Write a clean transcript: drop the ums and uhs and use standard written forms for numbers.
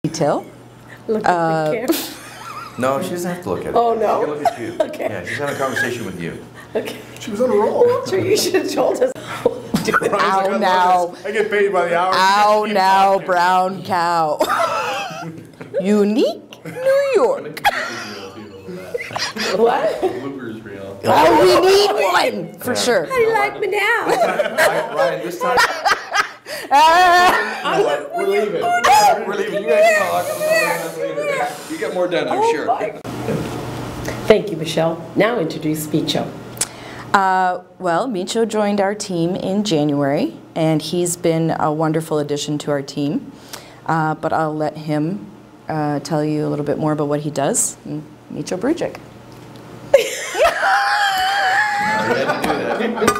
detail. Look at the camera. No, she doesn't have to look at it. Oh, no? She can look at you. Okay. Yeah, she's having a conversation with you. Okay. She was on a roll. Sure, you should have told us. Ow now. I get paid by the hour. Ow now, brown cow. Unique New York. What? Bloopers reel. Oh, we need one for sure. How do you like me now? Ryan, this time We're leaving. we're leaving. You guys talk. You get more done, I'm sure. Thank you, Michelle. Now introduce Micho. Well, Micho joined our team in January, and he's been a wonderful addition to our team. But I'll let him tell you a little bit more about what he does. Micho Brujic. You had to do that.